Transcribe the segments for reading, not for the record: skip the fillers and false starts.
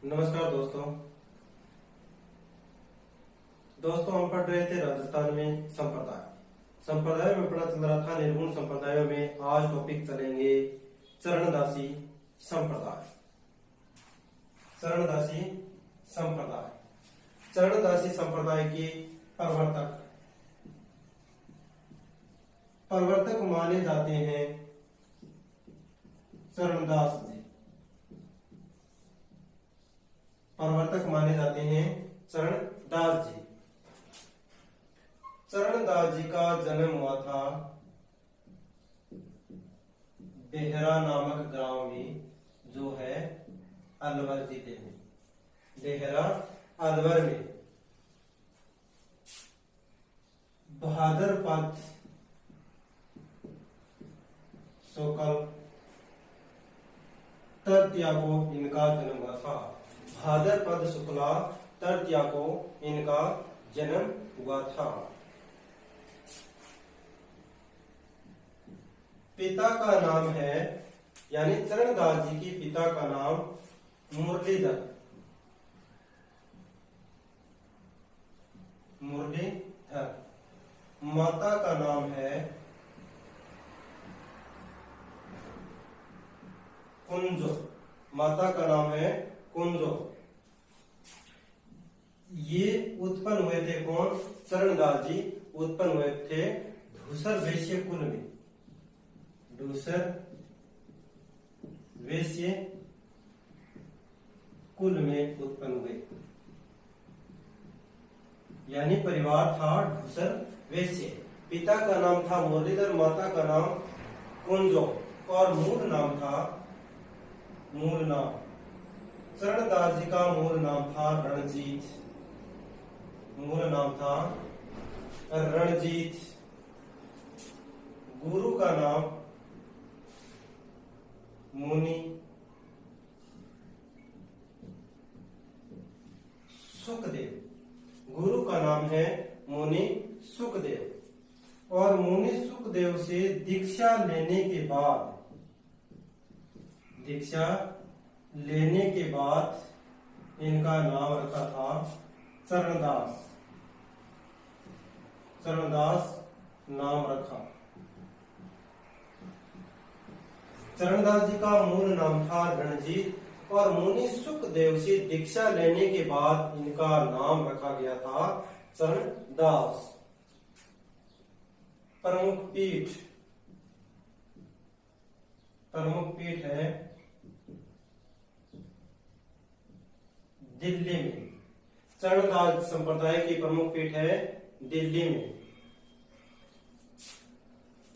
नमस्कार दोस्तों हम पढ़ रहे थे राजस्थान में संप्रदाय में पढ़ा चल रहा था निर्गुण संप्रदायों में। आज टॉपिक चलेंगे चरणदासी संप्रदाय। चरणदासी संप्रदाय के प्रवर्तक माने जाते हैं चरणदास जी। चरणदास जी का जन्म हुआ था बेहरा नामक गांव में, जो है अलवर जिले में। बेहरा अलवर में भाद्रपद शुक्ल तृतीया को इनका जन्म हुआ था। भाद्रपद शुक्ला तृतीया को इनका जन्म हुआ था। पिता का नाम है, यानी चरणदास जी की पिता का नाम मुरलीधर। माता का नाम है कुंजो। ये उत्पन्न हुए थे कौन? चरणदास जी उत्पन्न हुए थे धूसर वैश्य कुल में। उत्पन्न हुए, यानी परिवार था धूसर वैश्य। पिता का नाम था मुरलीधर, माता का नाम कुंजो और मूल नाम चरणदास जी का मूल नाम था रणजीत। गुरु का नाम मुनि सुखदेव। गुरु का नाम है मुनि सुखदेव। और मुनि सुखदेव से दीक्षा लेने के बाद इनका नाम रखा था चरणदास नाम रखा। चरणदास जी का मूल नाम था रणजीत और मुनि सुखदेव से दीक्षा लेने के बाद इनका नाम रखा गया था चरणदास। प्रमुख पीठ है दिल्ली में। चरणदास संप्रदाय की प्रमुख पीठ है दिल्ली में,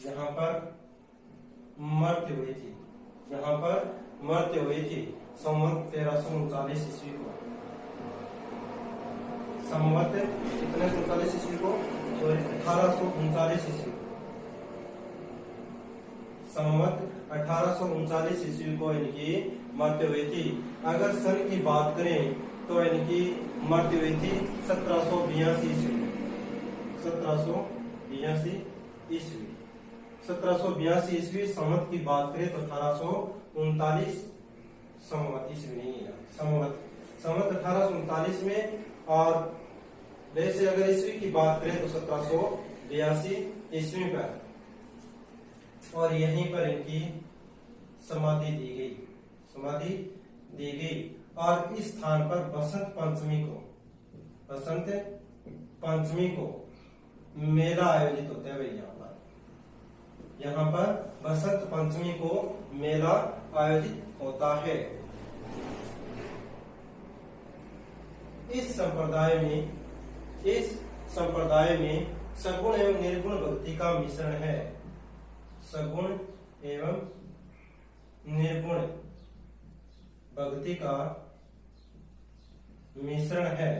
जहां पर मृत्यु हुई थी संवत 1339 ईस्वी को। संवत कितने 39 ईस्वी को? 1839 ईस्वी को। संवत 1839 ईस्वी को इनकी मृत्यु हुई थी। अगर सन की बात करें तो इनकी मृत्यु हुई थी 1782 ईस्वी। 1782 ईस्वी। संवत की बात करें तो 1839 संवत ईस्वी नहीं है, संवत 1839 में। और वैसे अगर ईस्वी की बात करें तो 1782 ईस्वी पर। और यहीं पर इनकी समाधि दी गई। और इस स्थान पर बसंत पंचमी को मेला आयोजित होता है भैया। यहाँ पर बसंत पंचमी को मेला आयोजित होता है। इस संप्रदाय में सगुण एवं निर्गुण भक्ति का मिश्रण है। सगुण एवं निर्गुण भक्ति का मिश्रण है।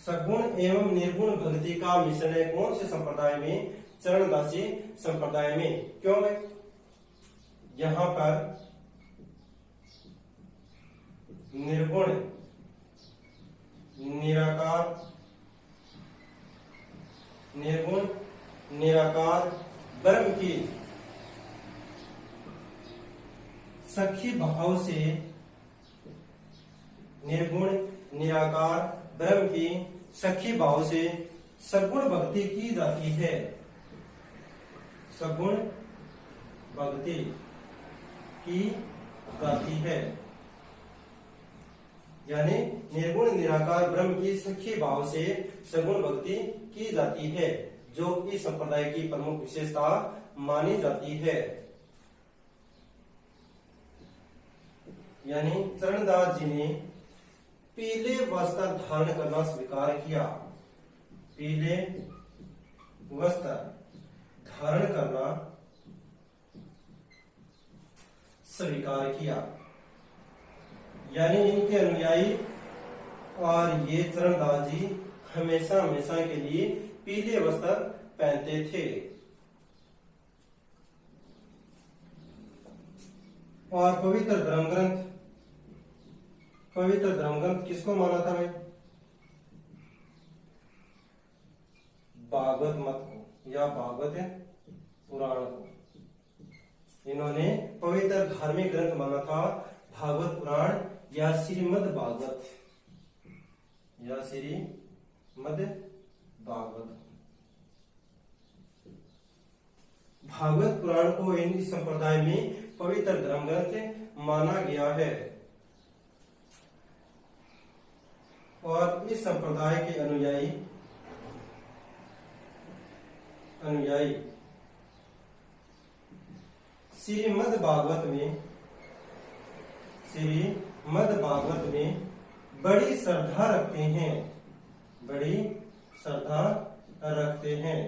सगुण एवं निर्गुण भक्ति का मिश्रण है कौन से संप्रदाय में? चरणदासी संप्रदाय में। क्यों है? यहां पर निर्गुण निराकार ब्रह्म की सखी भाव से निर्गुण निराकार ब्रह्म की सखी भाव से सगुण भक्ति की जाती है। सगुण भक्ति की जाती है, यानी निर्गुण निराकार ब्रह्म की सखी भाव से सगुण भक्ति की जाती है, जो इस संप्रदाय की प्रमुख विशेषता मानी जाती है। यानी चरणदास जी ने पीले वस्त्र धारण करना स्वीकार किया। पीले वस्त्र धारण करना स्वीकार किया, यानी इनके अनुयायी और ये चरणदास जी हमेशा हमेशा के लिए पीले वस्त्र पहनते थे। और पवित्र धर्म ग्रंथ किसको माना था भाई? भागवत मत को या भागवत पुराण को इन्होंने पवित्र धार्मिक ग्रंथ माना था। भागवत पुराण या श्रीमद् भागवत या श्रीमद् भागवत। भागवत पुराण को इन संप्रदाय में पवित्र धर्म ग्रंथ माना गया है। और इस संप्रदाय के अनुयायी श्रीमद् भागवत में बड़ी श्रद्धा रखते हैं।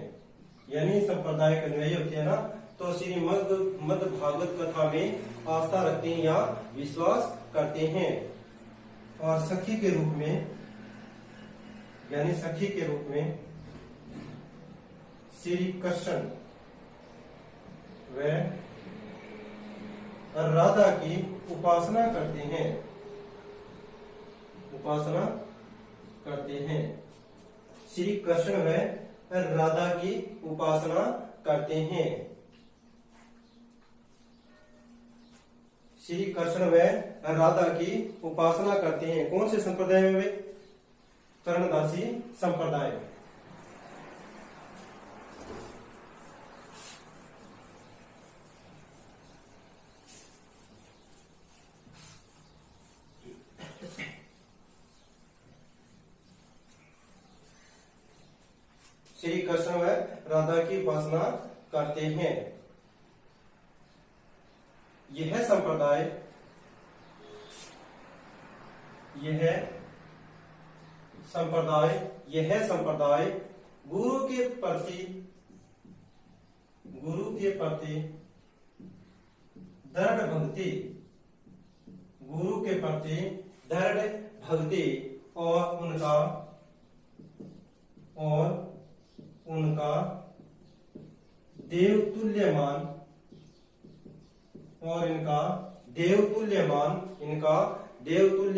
यानी संप्रदाय के अनुयायी होते हैं ना, तो श्रीमद् भागवत कथा में आस्था रखते हैं या विश्वास करते हैं। और सखी के रूप में श्री कृष्ण व राधा की उपासना करते हैं। श्री कृष्ण व राधा की उपासना करते हैं। श्री कृष्ण व राधा की उपासना करते हैं। कौन से संप्रदाय में वे? चरणदासी संप्रदाय। श्री कृष्ण व राधा की उपासना करते हैं। यह संप्रदाय गुरु के प्रति दृढ़ भक्ति और उनका देवतुल्य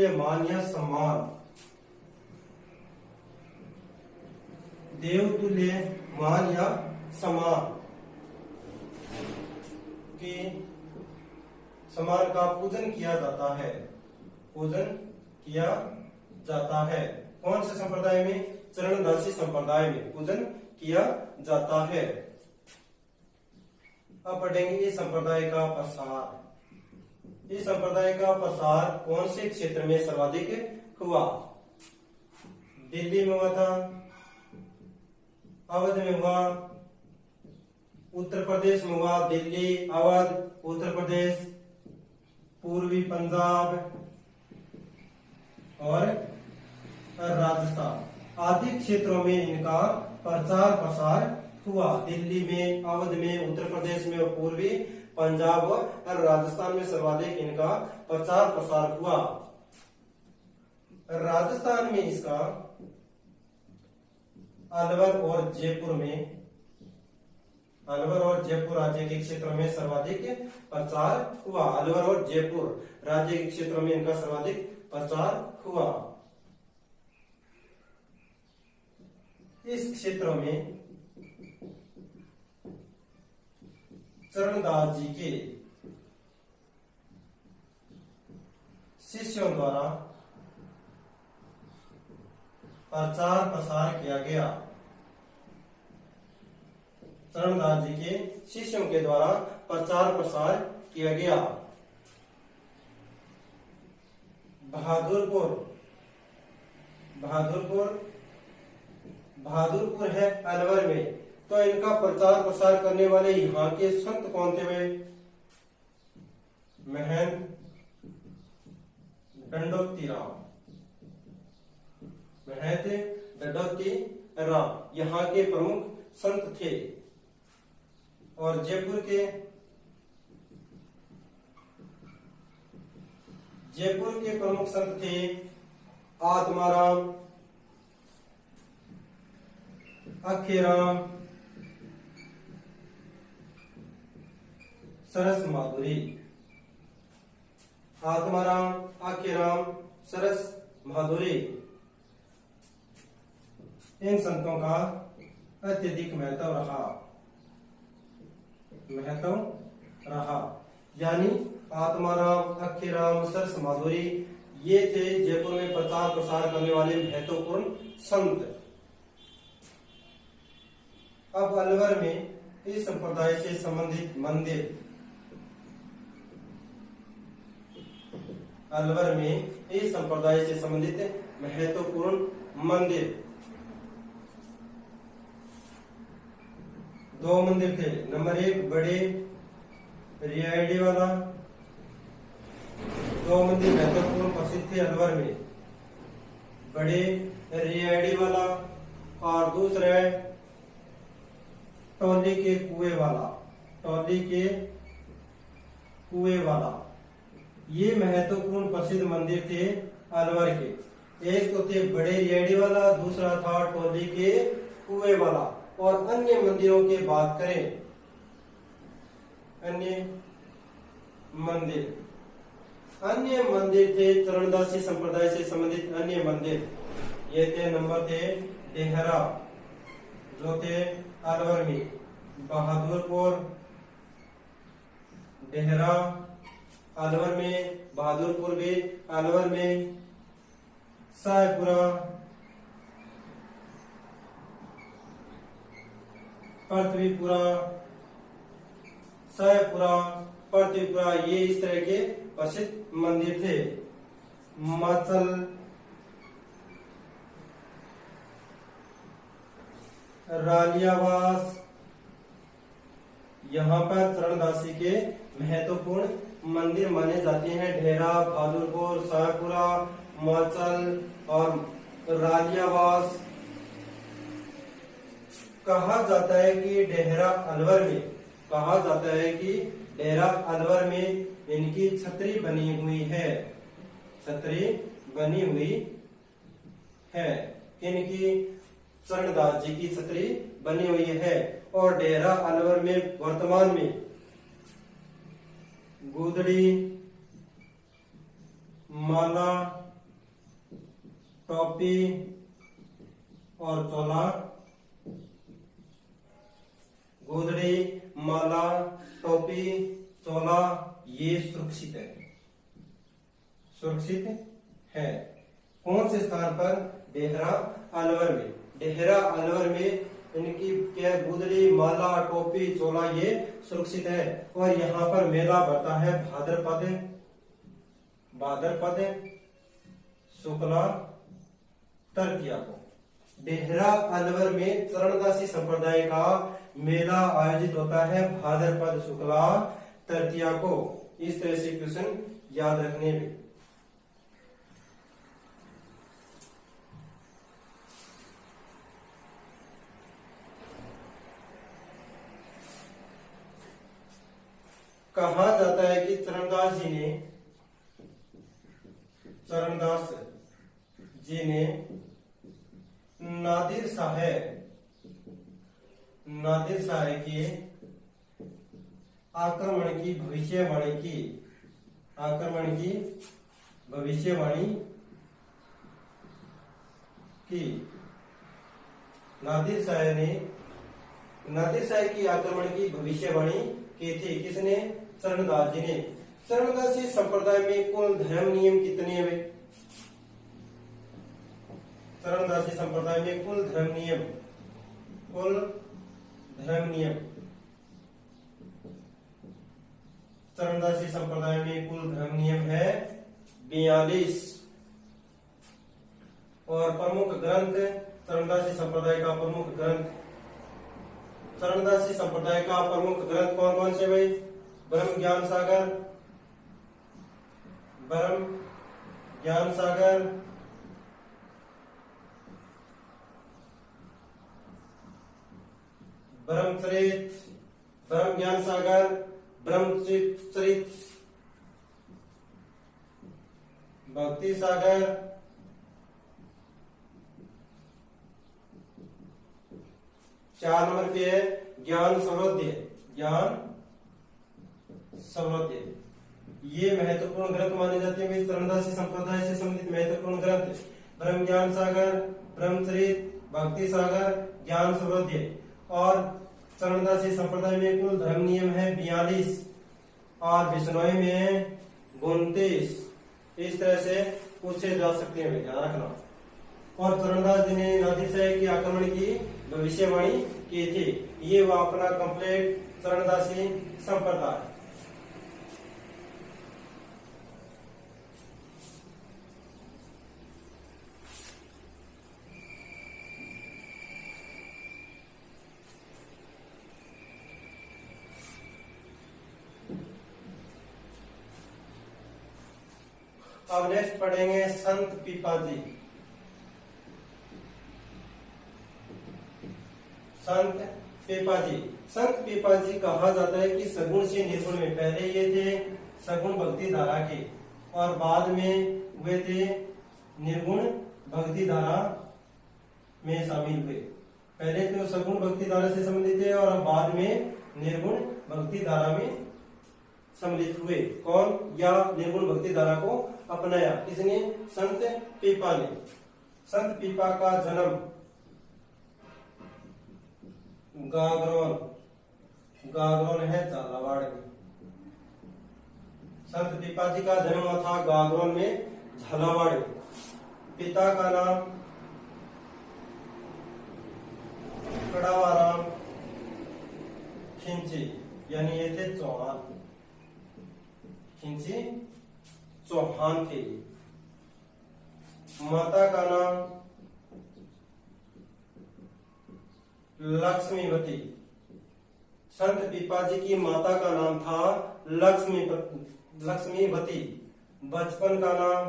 मान या सम्मान, कि समान का पूजन किया जाता है। कौन से संप्रदाय में? चरणदासी संप्रदाय में पूजन किया जाता है। अब पढ़ेंगे इस संप्रदाय का प्रसार। इस संप्रदाय का प्रसार कौन से क्षेत्र में सर्वाधिक हुआ? दिल्ली में हुआ था, अवध में हुआ, उत्तर प्रदेश में हुआ, दिल्ली, अवध, उत्तर प्रदेश, पूर्वी पंजाब और राजस्थान आदि क्षेत्रों में इनका प्रचार प्रसार हुआ। दिल्ली में, अवध में, उत्तर प्रदेश में और पूर्वी पंजाब और राजस्थान में सर्वाधिक इनका प्रचार प्रसार हुआ। राजस्थान में इसका अलवर और जयपुर राज्य के क्षेत्र में सर्वाधिक प्रचार हुआ। अलवर और जयपुर राज्य के क्षेत्र में इनका सर्वाधिक प्रचार हुआ। इस क्षेत्र में चरणदास जी के शिष्यों द्वारा प्रचार प्रसार किया गया। चरणदास जी के शिष्यों के द्वारा प्रचार प्रसार किया गया। बहादुरपुर, बहादुरपुर है अलवर में, तो इनका प्रचार प्रसार करने वाले यहाँ के संत कौन थे वे? महंत दंडोती राम, महंत दंडोती राम यहाँ के प्रमुख संत थे। और जयपुर के प्रमुख संत थे आत्माराम, अखेराम, सरस माधुरी। आत्माराम, अखेराम, सरस माधुरी, इन संतों का अत्यधिक महत्व रहा। यानी आत्माराम, अखेराम, सरस माधुरी ये थे जयपुर में प्रचार प्रसार करने वाले महत्वपूर्ण संत। अब अलवर में इस संप्रदाय से संबंधित मंदिर, अलवर में इस संप्रदाय से संबंधित महत्वपूर्ण मंदिर, दो मंदिर थे। नंबर 1 बड़े रियाड़ी वाला, दो मंदिर महत्वपूर्ण प्रसिद्ध थे अलवर में, बड़े रियाड़ी वाला और दूसरा टोली के कुएं वाला। ये महत्वपूर्ण प्रसिद्ध मंदिर थे अलवर के। एक तो थे बड़े रियाड़ी वाला, दूसरा था टोली के कुएं वाला। और अन्य मंदिरों की बात करें, अन्य मंदिर थे चरणदासी संप्रदाय से संबंधित अन्य मंदिर। ये थे नंबर थे डेहरा जो थे अलवर में, बहादुरपुर, डेहरा अलवर में, बहादुरपुर भी अलवर में, सायपुरा, पृथ्वीपुरा, सायपुरा, पृथ्वीपुरा ये इस तरह के प्रसिद्ध मंदिर थे। माचल, रालियावास, यहाँ पर चरणदासी के महत्वपूर्ण मंदिर माने जाते हैं। ढेरा, बहादुरपुर, सायपुरा, माचल और रालियावास। कहा जाता है कि डेहरा अलवर में इनकी छतरी बनी हुई है। इनकी चरणदास जी की छतरी बनी हुई है। और डेहरा अलवर में वर्तमान में गुदड़ी, माला, टोपी और चोला, गोदड़ी, माला, टोपी, चोला ये सुरक्षित है। कौन से स्थान पर? डेहरा अलवर में। डेहरा अलवर में इनकी क्या गुदड़ी, माला, टोपी, चोला ये सुरक्षित है। और यहाँ पर मेला बढ़ता है भाद्रपद शुक्ला तृतीया को। डेहरा अलवर में चरणदासी संप्रदाय का मेला आयोजित होता है भाद्रपद शुक्ला तृतीया को। इस तरह से क्वेश्चन याद रखने में। कहा जाता है कि चरणदास जी ने नादिर शाह के आक्रमण की भविष्यवाणी की। नादिर शाह की आक्रमण की भविष्यवाणी की थी। किसने? चरणदास जी ने। चरणदासी संप्रदाय में कुल धर्म नियम कितने हुए? चरणदासी संप्रदाय में कुल धर्म नियम चरणदासी संप्रदाय में कुल धर्म नियम है 42 और प्रमुख ग्रंथ चरणदासी संप्रदाय का प्रमुख ग्रंथ कौन कौन से भाई? ब्रह्म ज्ञान सागर, ब्रह्मचरित, ब्रह्म ज्ञान सागर, ब्रह्मचरित, भक्ति सागर, चार नंबर पे है ज्ञान सौरोध्य। ये महत्वपूर्ण ग्रंथ माने जाते हैं चरणदासी संप्रदाय से संबंधित महत्वपूर्ण ग्रंथ ब्रह्म ज्ञान सागर, ब्रह्मचरित, भक्ति सागर, ज्ञान सौरोध्य। और चरणदासी संप्रदाय में कुल धर्म नियम है 42 और बिश्नोई में 29। इस तरह से पूछे जा सकते हैं, ध्यान रखना। और चरणदास जी ने नादिशाही के आक्रमण की भविष्यवाणी की थी। ये वो अपना कंप्लीट चरणदासी संप्रदाय। अब नेक्स्ट पढ़ेंगे संत पीपाजी। संत पीपाजी कहा जाता है कि सगुण से निर्गुण में, पहले ये थे सगुण भक्ति धारा के और बाद में वे थे निर्गुण भक्ति धारा में शामिल हुए। पहले तो सगुण भक्ति धारा से संबंधित थे और बाद में निर्गुण भक्ति धारा में सम्मिलित हुए। कौन? या निर्गुण भक्ति धारा को अपनाया किसने? संत पीपा ने। संत पीपा का जन्म गागरोन है झालावाड़ में। संत पीपा जी का जन्म हुआ था गागरोन में, झालावाड़ में। पिता का नाम कड़ावाराम खिंची, यानी ये थे चौहान, खिंची चौहान थे। माता का नाम लक्ष्मीवती। संत पीपाजी की माता का नाम था लक्ष्मीवती। बचपन का नाम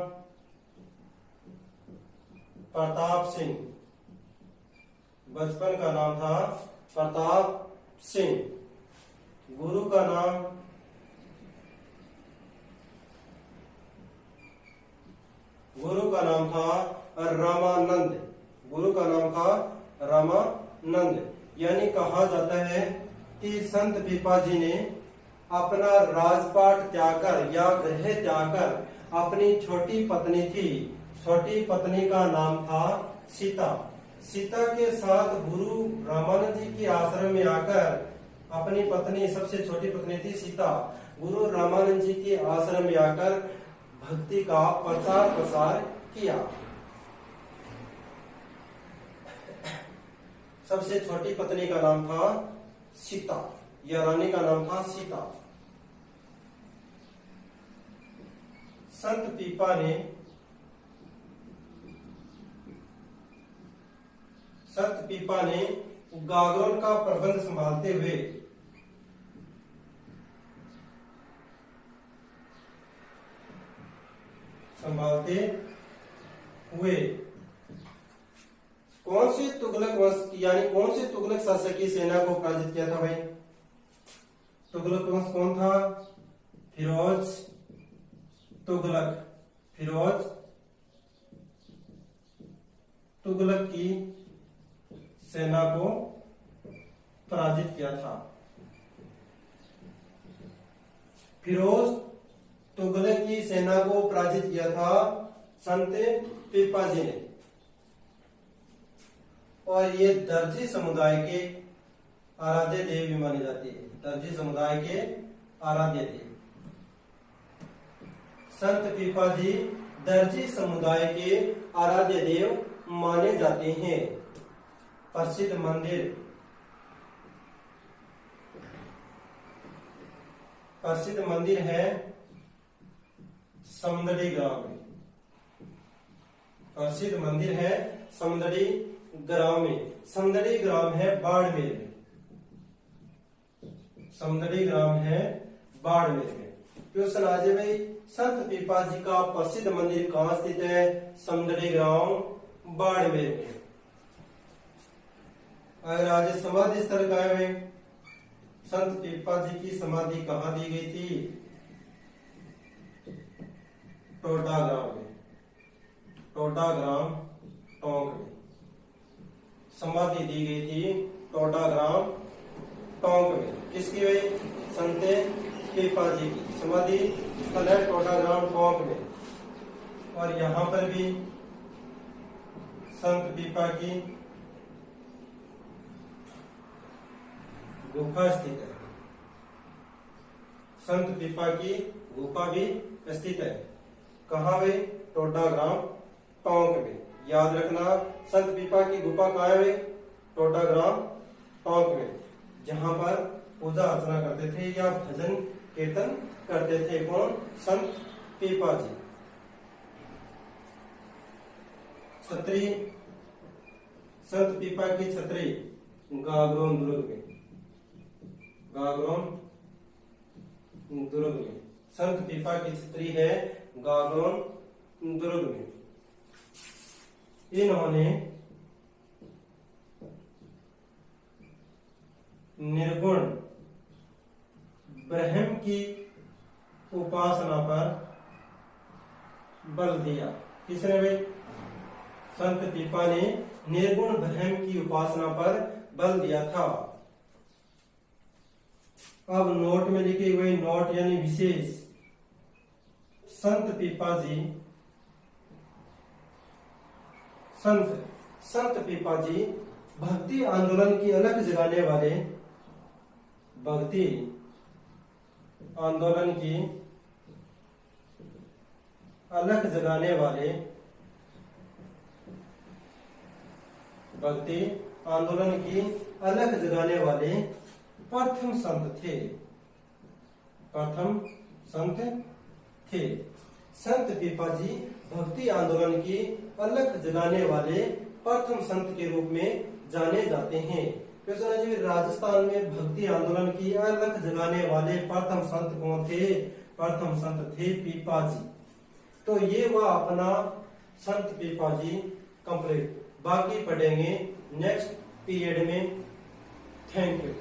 प्रताप सिंह। गुरु का नाम था रामानंद। यानी कहा जाता है कि संत पीपाजी ने अपना राजपाट त्यागकर या गृह त्यागकर अपनी छोटी पत्नी का नाम था सीता के साथ गुरु रामानंद जी के आश्रम में आकर अपनी पत्नी, सबसे छोटी पत्नी थी सीता, गुरु रामानंद जी के आश्रम में आकर भक्ति का प्रचार प्रसार किया। सबसे छोटी पत्नी का नाम था सीता, या रानी का नाम था सीता। संत पीपा ने गागरोन का प्रबंध संभालते हुए कौन से तुगलक वंश यानी कौन से तुगलक शासक की सेना को पराजित किया था भाई? तुगलक वंश कौन था? फिरोज तुगलक की सेना को पराजित किया था। फिरोज तुगलक की सेना को पराजित किया था संत पीपाजी ने। और ये दर्जी समुदाय के आराध्य देव भी माने जाते हैं। दर्जी समुदाय के आराध्य देव संत पीपाजी दर्जी समुदाय के आराध्य देव माने जाते हैं। प्रसिद्ध मंदिर है समुद्री ग्राम में। प्रसिद्ध मंदिर है समुद्री ग्राम में। समुद्री ग्राम है बाड़मेर में। समुद्री ग्राम है बाड़मेर में। क्वेश्चन आ जाए भाई, संत पीपा जी का प्रसिद्ध मंदिर कहाँ स्थित है? समुद्री ग्राम बाड़मेर में। अगर आज समाधि स्थल कहाँ है? संत पीपा जी की समाधि कहाँ दी गई थी? टोडा ग्राम में। टोडा ग्राम टोंक में समाधि दी गई थी। टोडा ग्राम टोंक में किसकी भाई? संत पीपा जी की समाधि स्थल है टोडा ग्राम टोंक में। और यहाँ पर भी संत पीपा की गुफा स्थित है। संत पीपा की गुफा भी स्थित है। कहाँ भाई? टोडा ग्राम टोंक में। याद रखना, संत पीपा की गुफा कहाँ है? टोडा ग्राम टोंक में, जहां पर पूजा अर्चना करते थे या भजन कीर्तन करते थे। कौन? संत पीपा जी। छतरी, संत पीपा की छतरी गागरोन दुर्ग में। गागरोन दुर्ग में संत पीपा की छतरी है गागरोन दुर्ग में। इन्होंने निर्गुण ब्रह्म की उपासना पर बल दिया। किसने भाई? संत पीपा ने निर्गुण ब्रह्म की उपासना पर बल दिया था। अब नोट में लिखे हुए नोट यानी विशेष, संत पीपा जी संत पीपा जी भक्ति आंदोलन की अलख जगाने वाले, भक्ति आंदोलन की अलख जगाने वाले, भक्ति आंदोलन की अलख जगाने वाले प्रथम संत थे। प्रथम संत थे। संत पीपा जी भक्ति आंदोलन की अलख जगाने वाले प्रथम संत के रूप में जाने जाते हैं। राजस्थान में भक्ति आंदोलन की अलख जगाने वाले प्रथम संत कौन थे? प्रथम संत थे पीपा जी। तो ये वह अपना संत पीपा जी कंप्लीट। बाकी पढ़ेंगे नेक्स्ट पीरियड में। Thank you.